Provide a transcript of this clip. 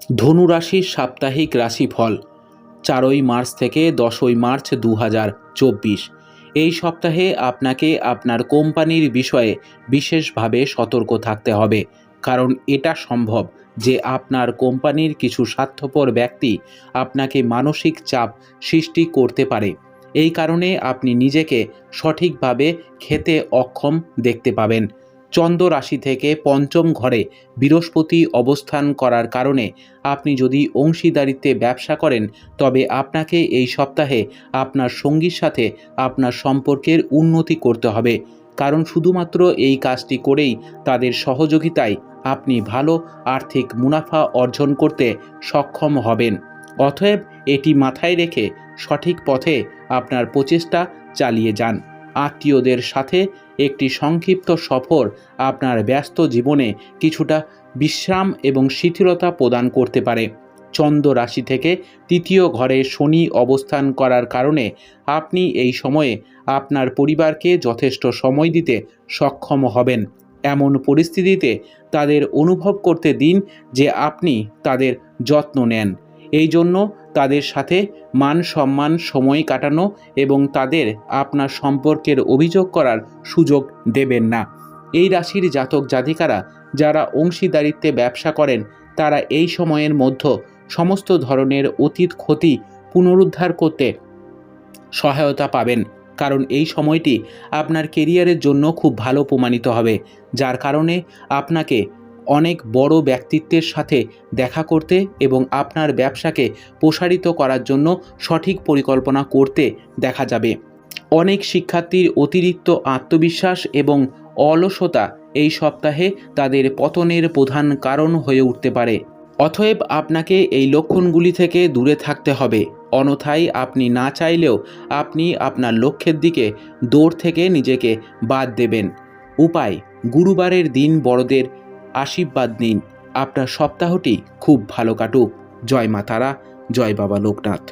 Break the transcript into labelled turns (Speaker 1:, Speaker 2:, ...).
Speaker 1: ধনু রাশির সাপ্তাহিক রাশিফল 4ই মার্চ থেকে 10ই মার্চ 2024। এই সপ্তাহে আপনাকে আপনার কোম্পানির বিষয়ে বিশেষভাবে সতর্ক থাকতে হবে, কারণ এটা সম্ভব যে আপনার কোম্পানির কিছু স্বার্থপর ব্যক্তি আপনাকে মানসিক চাপ সৃষ্টি করতে পারে। এই কারণে আপনি নিজেকে সঠিকভাবে খেতে অক্ষম দেখতে পাবেন। চন্দ্র রাশি থেকে পঞ্চম ঘরে বৃহস্পতি অবস্থান করার কারণে আপনি যদি অংশীদারিত্বে ব্যবসা করেন, তবে আপনাকে এই সপ্তাহে আপনার সঙ্গীর সাথে আপনার সম্পর্কের উন্নতি করতে হবে, কারণ শুধুমাত্র এই কাজটি করেই তাদের সহযোগিতায় আপনি ভালো আর্থিক মুনাফা অর্জন করতে সক্ষম হবেন। অতএব এটি মাথায় রেখে সঠিক পথে আপনার প্রচেষ্টা চালিয়ে যান। আত্মীয়দের সাথে একটি সংক্ষিপ্ত সফর আপনার ব্যস্ত জীবনে কিছুটা বিশ্রাম এবং শিথিলতা প্রদান করতে পারে। চন্দ্র রাশি থেকে তৃতীয় ঘরে শনি অবস্থান করার কারণে আপনি এই সময়ে আপনার পরিবারকে যথেষ্ট সময় দিতে সক্ষম হবেন। এমন পরিস্থিতিতে তাদের অনুভব করতে দিন যে আপনি তাদের যত্ন নেন। এই জন্য তাদের সাথে মান সম্মান সময় কাটানো এবং তাদের আপনার সম্পর্কের অভিযোগ করার সুযোগ দেবেন না। এই রাশির জাতক জাতিকারা যারা অংশীদারিত্বে ব্যবসা করেন, তারা এই সময়ের মধ্যে সমস্ত ধরনের অতীত ক্ষতি পুনরুদ্ধার করতে সহায়তা পাবেন, কারণ এই সময়টি আপনার কেরিয়ারের জন্য খুব ভালো প্রমাণিত হবে, যার কারণে আপনাকে অনেক বড় ব্যক্তিত্বের সাথে দেখা করতে এবং আপনার ব্যবসাকে প্রসারিত করার জন্য সঠিক পরিকল্পনা করতে দেখা যাবে। অনেক শিক্ষার্থীর অতিরিক্ত আত্মবিশ্বাস এবং অলসতা এই সপ্তাহে তাদের পতনের প্রধান কারণ হয়ে উঠতে পারে। অতএব আপনাকে এই লক্ষণগুলি থেকে দূরে থাকতে হবে, অন্যথায় আপনি না চাইলেও আপনি আপনার লক্ষ্যের দিকে দৌড় থেকে নিজেকে বাদ দেবেন। উপায়: গুরুবারের দিন বড়দের আশীর্বাদ নিন। আপনার সপ্তাহটি খুব ভালো কাটুক। জয় মা তারা, জয় বাবা লোকনাথ।